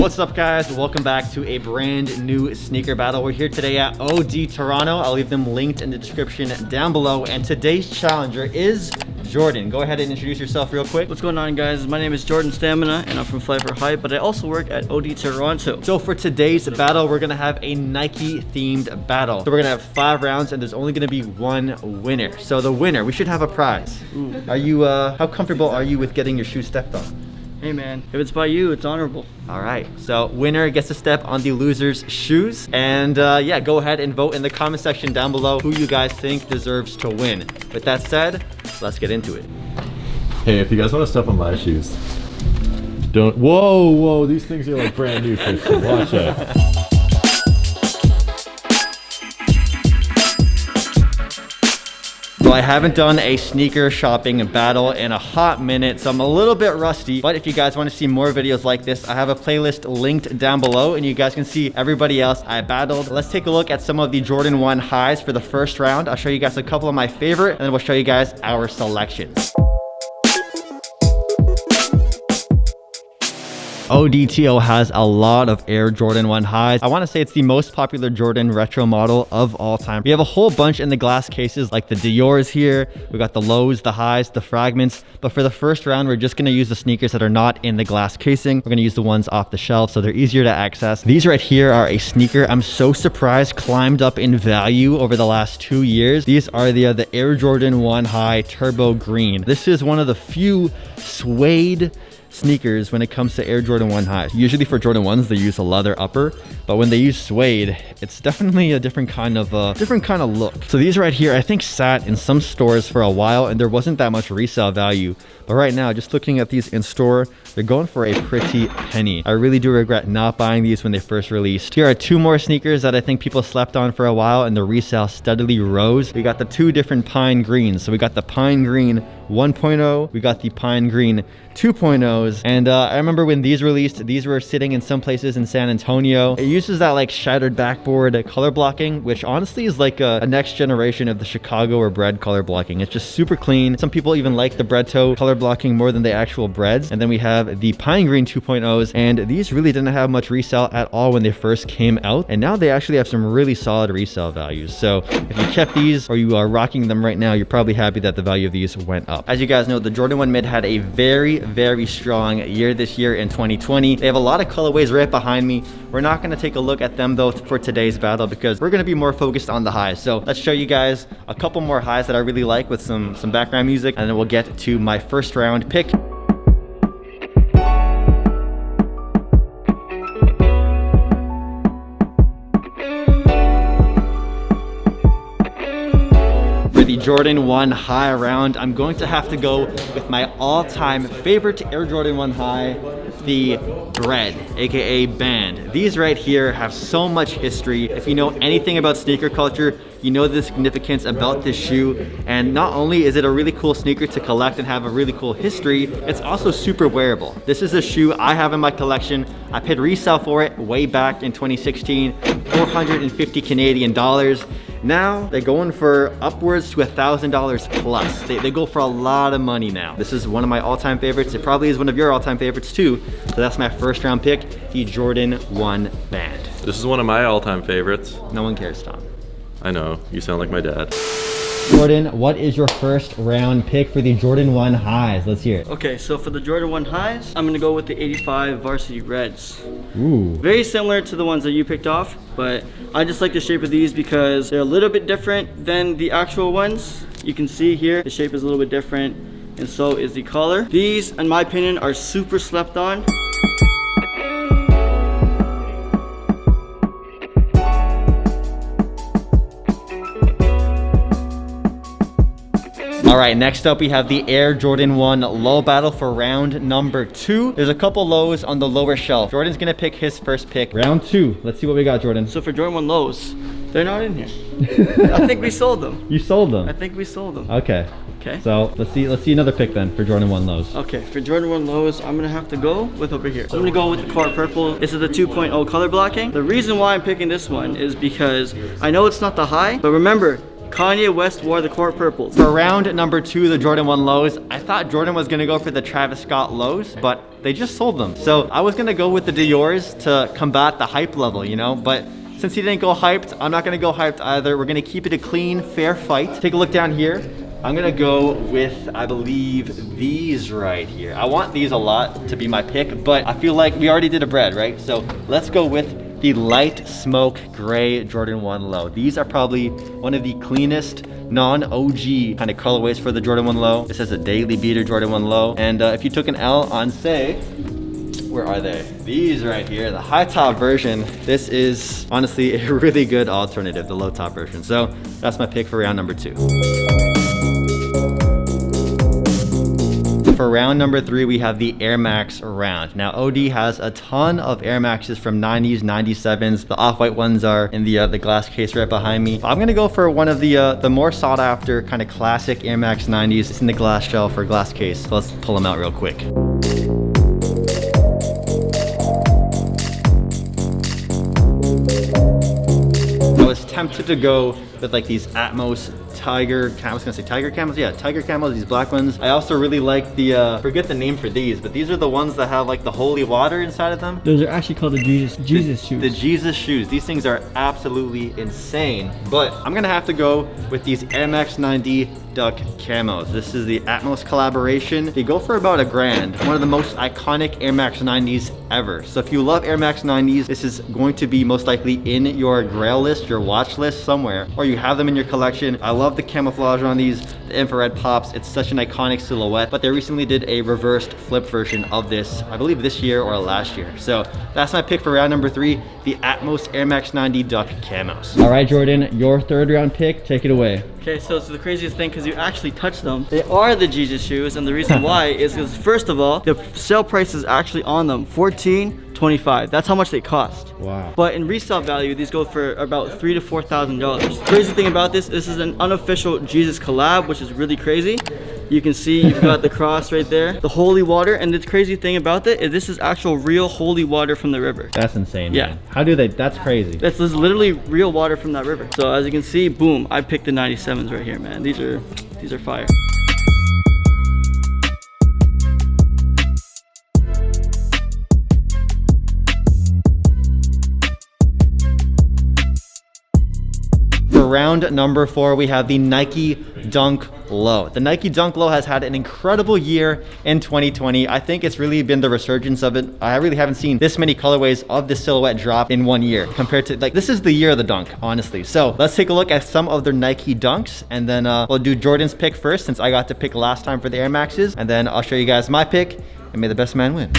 What's up, guys? Welcome back to a brand new sneaker battle. We're here today at OD Toronto. I'll leave them linked in the description down below. And today's challenger is Jordan. Go ahead and introduce yourself real quick. What's going on, guys? My name is Jordan Stamina and I'm from Fly for Hype, but I also work at OD Toronto. So for today's battle, we're gonna have a Nike themed battle. So we're gonna have 5 rounds and there's only gonna be one winner. So the winner, we should have a prize. Ooh. Are you, how comfortable are you with getting your shoes stepped on? Hey man, if it's by you, it's honorable. All right, so winner gets to step on the loser's shoes. And yeah, go ahead and vote in the comment section down below who you guys think deserves to win. With that said, let's get into it. Hey, if you guys want to step on my shoes, don't. Whoa, these things are like brand new, Christian. Watch out. So I haven't done a sneaker shopping battle in a hot minute, so I'm a little bit rusty. But if you guys want to see more videos like this, I have a playlist linked down below and you guys can see everybody else I battled. Let's take a look at some of the Jordan 1 highs for the first round. I'll show you guys a couple of my favorite and then we'll show you guys our selections. ODTO has a lot of Air Jordan 1 highs. I want to say it's the most popular Jordan retro model of all time. We have a whole bunch in the glass cases, like the Dior's here. We got the lows, the highs, the fragments. But for the first round, we're just going to use the sneakers that are not in the glass casing. We're going to use the ones off the shelf so they're easier to access. These right here are a sneaker I'm so surprised climbed up in value over the last 2 years. These are the Air Jordan 1 High Turbo Green. This is one of the few suede sneakers when it comes to Air Jordan 1 highs. Usually for Jordan 1s, they use a leather upper, but when they use suede, it's definitely a different kind of look. So these right here, I think sat in some stores for a while and there wasn't that much resale value. But right now, just looking at these in store, they're going for a pretty penny. I really do regret not buying these when they first released. Here are 2 more sneakers that I think people slept on for a while and the resale steadily rose. We got the 2 different pine greens. So we got the pine green 1.0, we got the pine green 2.0s, and I remember when these released, these were sitting in some places in San Antonio. It uses that like shattered backboard color blocking, which honestly is like a next generation of the Chicago or bread color blocking. It's just super clean. Some people even like the bread toe color blocking more than the actual breads. And then we have the pine green 2.0s, and these really didn't have much resale at all when they first came out, and now they actually have some really solid resale values. So if you kept these or you are rocking them right now, you're probably happy that the value of these went up. As you guys know, the Jordan 1 Mid had a very strong year this year in 2020. They have a lot of colorways right behind me. We're not going to take a look at them though for today's battle because we're going to be more focused on the highs. So let's show you guys a couple more highs that I really like with some background music, and then we'll get to my first round pick. The Jordan 1 high round, I'm going to have to go with my all-time favorite Air Jordan 1 high, the Bread, aka Band. These right here have so much history. If you know anything about sneaker culture, you know the significance about this shoe. And not only is it a really cool sneaker to collect and have a really cool history, it's also super wearable. This is a shoe I have in my collection. I paid resale for it way back in 2016, 450 Canadian dollars. Now they're going for upwards to $1,000 plus. They go for a lot of money now. This is one of my all-time favorites. It probably is one of your all-time favorites too. So that's my first round pick, the Jordan 1 Band. This is one of my all-time favorites. No one cares, Tom. I know, you sound like my dad. Jordan, what is your first round pick for the Jordan 1 highs? Let's hear it. Okay, so for the Jordan 1 highs, I'm gonna go with the 85 Varsity Reds. Ooh. Very similar to the ones that you picked off, but I just like the shape of these because they're a little bit different than the actual ones. You can see here, the shape is a little bit different, and so is the collar. These, in my opinion, are super slept on. All right, next up we have the Air Jordan 1 low battle for round number 2. There's a couple lows on the lower shelf. Jordan's gonna pick his first pick. Round 2. Let's see what we got, Jordan. So for Jordan 1 lows, they're not in here. I think we sold them. You sold them? I think we sold them. Okay. Okay. So let's see another pick then for Jordan 1 lows. Okay, for Jordan 1 lows, I'm gonna have to go with over here. I'm gonna go with the Core Purple. This is the 2.0 color blocking. The reason why I'm picking this one is because I know it's not the high, but remember, Kanye West wore the court purples. For round number 2, the Jordan 1 lows, I thought Jordan was gonna go for the Travis Scott lows, but they just sold them. So I was gonna go with the Dior's to combat the hype level, you know, but since he didn't go hyped, I'm not gonna go hyped either. We're gonna keep it a clean, fair fight. Take a look down here. I'm gonna go with, I believe, these right here. I want these a lot to be my pick, but I feel like we already did a bread, right? So let's go with the light smoke gray Jordan 1 low. These are probably one of the cleanest non-OG kind of colorways for the Jordan 1 low. This is a daily beater Jordan 1 low. And if you took an L on, say, where are they? These right here, the high top version. This is honestly a really good alternative, the low top version. So that's my pick for round number 2. For round number 3, we have the Air Max round. Now, OD has a ton of Air Maxes from 90s, 97s. The off-white ones are in the glass case right behind me. I'm gonna go for one of the more sought after kind of classic Air Max 90s. It's in the glass shell for glass case. So let's pull them out real quick. I was tempted to go with like these Atmos Tiger Camos, yeah, Tiger Camos, these black ones. I also really like the, forget the name for these, but these are the ones that have like the holy water inside of them. Those are actually called the Jesus shoes. The Jesus shoes. These things are absolutely insane. But I'm gonna have to go with these Air Max 90 Duck Camos. This is the Atmos collaboration. They go for about $1,000. One of the most iconic Air Max 90s ever. So if you love Air Max 90s, this is going to be most likely in your grail list, your watch list somewhere, or you have them in your collection. I love the camouflage on these, the infrared pops. It's such an iconic silhouette, but they recently did a reversed flip version of this, I believe this year or last year. So that's my pick for round number 3, the Atmos Air Max 90 Duck Camos. All right, Jordan, your 3rd round pick, take it away. Okay, so it's the craziest thing because you actually touched them. They are the Jesus shoes, and the reason why is because first of all, the sale price is actually on them, $14.25. That's how much they cost. Wow. But in resale value, these go for about $3,000 to $4,000. Crazy thing about this is an unofficial Jesus collab, which is really crazy. You can see you've got the cross right there, the holy water, and the crazy thing about it is this is actual real holy water from the river. That's insane, yeah. Man. How do they, that's crazy. This is literally real water from that river. So as you can see, boom, I picked the 97s right here, man. These are fire. For round number 4, we have the Nike Dunk Low. The Nike Dunk Low has had an incredible year in 2020. I think it's really been the resurgence of it. I really haven't seen this many colorways of this silhouette drop in 1 year compared to, like, this is the year of the dunk, honestly. So let's take a look at some of their Nike Dunks, and then we'll do Jordan's pick first since I got to pick last time for the Air Maxes, and then I'll show you guys my pick, and may the best man win.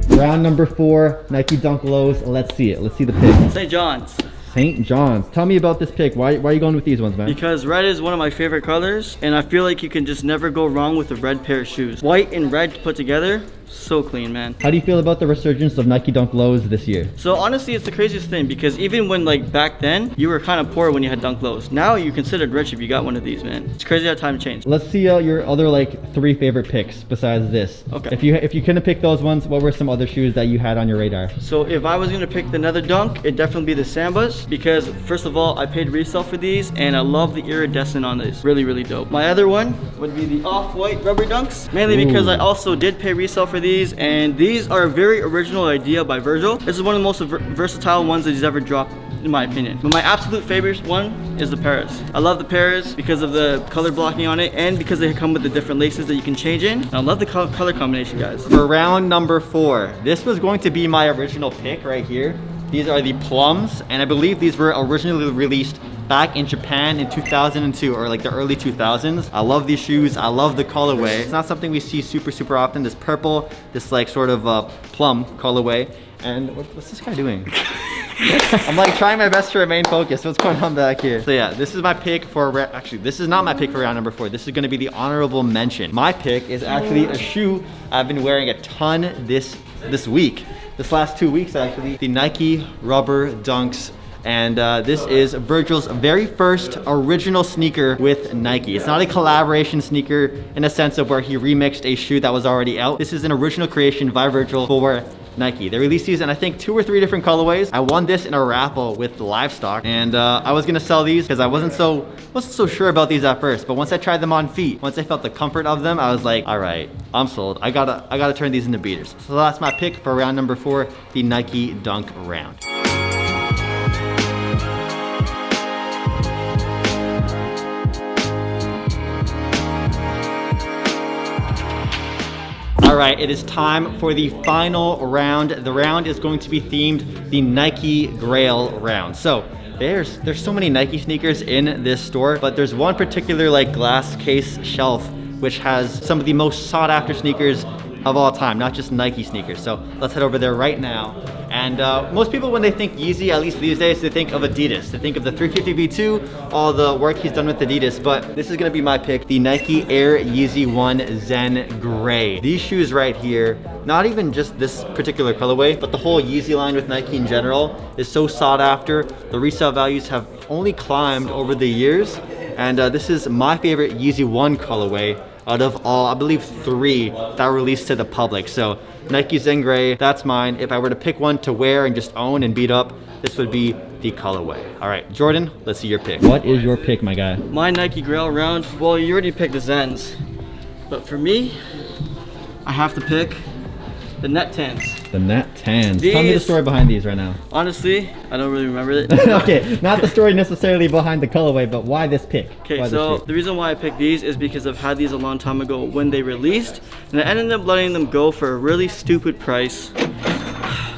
Round number 4, Nike Dunk Lows. Let's see it. Let's see the pick. St. John's. St. John's. Tell me about this pick. Why are you going with these ones, man? Because red is one of my favorite colors, and I feel like you can just never go wrong with a red pair of shoes. White and red put together, so clean, man. How do you feel about the resurgence of Nike Dunk Lows this year? So honestly, it's the craziest thing because even when like back then, you were kind of poor when you had Dunk Lows. Now you're considered rich if you got one of these, man. It's crazy how time changed. Let's see your other like 3 favorite picks besides this. Okay. If you couldn't pick those ones, what were some other shoes that you had on your radar? So if I was gonna pick another dunk, it'd definitely be the Sambas because first of all, I paid resale for these and I love the iridescent on this. Really, really dope. My other one would be the off-white rubber dunks, mainly because I also did pay resale for these, and these are a very original idea by Virgil. This is one of the most versatile ones that he's ever dropped, in my opinion. But my absolute favorite one is the Paris. I love the Paris because of the color blocking on it and because they come with the different laces that you can change in. And I love the color combination, guys. For round number 4, this was going to be my original pick right here. These are the Plums, and I believe these were originally released back in Japan in 2002 or like the early 2000s. I love these shoes. I love the colorway. It's not something we see super often. This purple, this like sort of plum colorway. And what's this guy doing? I'm like trying my best to remain focused. What's going on back here? So yeah, this is my pick for, actually this is not my pick for round number 4. This is gonna be the honorable mention. My pick is actually a shoe I've been wearing a ton this week. This last 2 weeks actually. The Nike Rubber Dunks. And this is Virgil's very first original sneaker with Nike. It's not a collaboration sneaker in a sense of where he remixed a shoe that was already out. This is an original creation by Virgil for Nike. They released these in I think 2 or 3 different colorways. I won this in a raffle with Livestock, and I was gonna sell these because I wasn't so sure about these at first. But once I tried them on feet, once I felt the comfort of them, I was like, all right, I'm sold. I gotta turn these into beaters. So that's my pick for round number 4, the Nike Dunk round. All right, it is time for the final round. The round is going to be themed the Nike Grail round. So there's so many Nike sneakers in this store, but there's one particular like glass case shelf which has some of the most sought after sneakers of all time, not just Nike sneakers. So let's head over there right now. And most people, when they think Yeezy, at least these days, they think of Adidas. They think of the 350 V2, all the work he's done with Adidas, but this is gonna be my pick, the Nike Air Yeezy 1 Zen Gray. These shoes right here, not even just this particular colorway, but the whole Yeezy line with Nike in general is so sought after. The resale values have only climbed over the years. And this is my favorite Yeezy 1 colorway out of all, I believe 3 that were released to the public. So Nike Zen Gray, that's mine. If I were to pick one to wear and just own and beat up, this would be the colorway. All right, Jordan, let's see your pick. What is your pick, my guy? My Nike Grail round, well, you already picked the Zens. But for me, I have to pick the Net Tans. The Net Tans. Tell me the story behind these right now. Honestly, I don't really remember it. Okay, not the story necessarily behind the colorway, but why this pick? Okay, so the reason why I picked these is because I've had these a long time ago when they released, and I ended up letting them go for a really stupid price.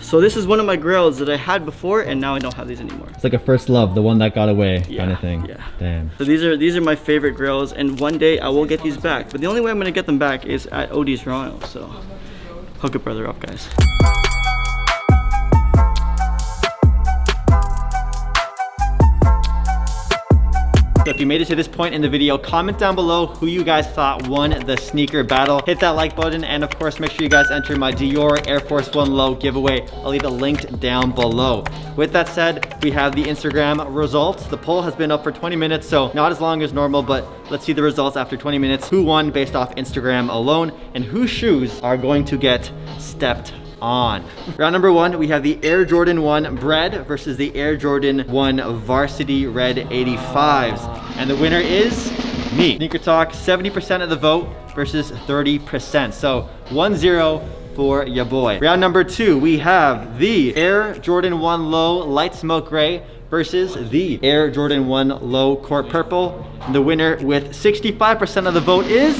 So this is one of my grails that I had before, and now I don't have these anymore. It's like a first love, the one that got away kind of thing. Yeah. Damn. So these are my favorite grails, and one day I will get these back. But the only way I'm gonna get them back is at OD Toronto. So hook a brother up, guys. So if you made it to this point in the video, comment down below who you guys thought won the sneaker battle. Hit that like button, and of course, make sure you guys enter my Dior Air Force 1 Low giveaway. I'll leave it linked down below. With that said, we have the Instagram results. The poll has been up for 20 minutes, so not as long as normal, but let's see the results after 20 minutes. Who won based off Instagram alone, and whose shoes are going to get stepped on. Round number 1, we have the Air Jordan 1 Bread versus the Air Jordan 1 Varsity Red 85s. And the winner is me. SneakerTalk, 70% of the vote versus 30%. So 1-0 for ya boy. Round number 2, we have the Air Jordan 1 Low Light Smoke Gray versus the Air Jordan 1 Low Court Purple. And the winner with 65% of the vote is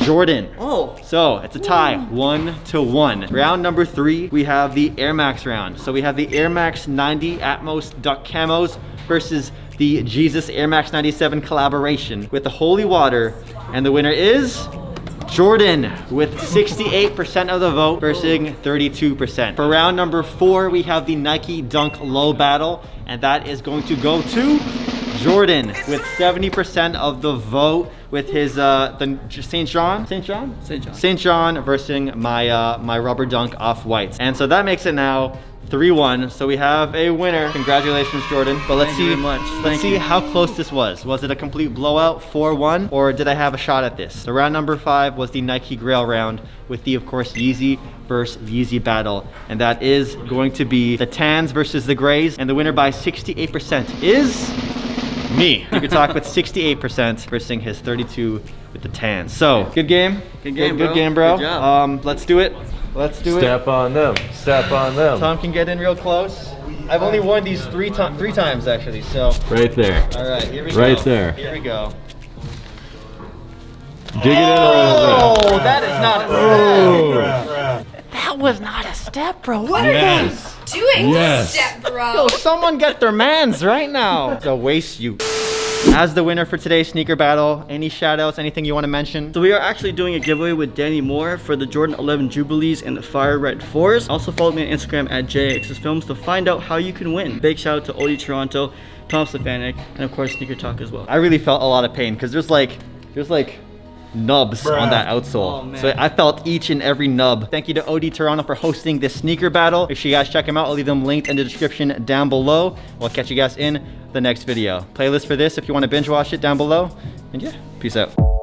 Jordan. Oh. So it's a tie, 1-1. Round number 3, we have the Air Max round. So we have the Air Max 90 Atmos Duck Camos versus the Jesus Air Max 97 collaboration with the Holy Water. And the winner is Jordan with 68% of the vote versus 32%. For round number 4, we have the Nike Dunk Low battle, and that is going to go to Jordan with 70% of the vote with his the St. John versus my rubber dunk Off-Whites. And so that makes it now 3-1. So we have a winner. Congratulations, Jordan. But let's see how close this was. Was it a complete blowout, 4-1, or did I have a shot at this? So round number 5 was the Nike Grail round with the, of course, Yeezy versus Yeezy battle, and that is going to be the Tans versus the Grays, and the winner by 68% is me. SneakerTalk with 68% versus his 32 with the Tans. So good game. Good game, bro. Good job. Let's do it. Step on them. Step on them. Tom can get in real close. I've only won these three times actually, so. Right there. All right, here we go. Right there. Here we go. Dig it in a little bit. Oh, that is not a step. That was not a step, bro. What are you doing, step bro? Yo, someone get their mans right now. It's a waste you. As the winner for today's sneaker battle, any shout outs, anything you want to mention? So we are actually doing a giveaway with Danny Moore for the Jordan 11 Jubilees and the Fire Red 4s. Also follow me on Instagram at JXSFilms to find out how you can win. Big shout out to OD Toronto, Tom Stefanik, and of course SneakerTalk as well. I really felt a lot of pain because there's like nubs on that outsole. Oh, so I felt each and every nub. Thank you to OD Toronto for hosting this sneaker battle. Make sure you guys check them out. I'll leave them linked in the description down below. We'll catch you guys in the next video. Playlist for this if you want to binge watch it down below. And yeah, peace out.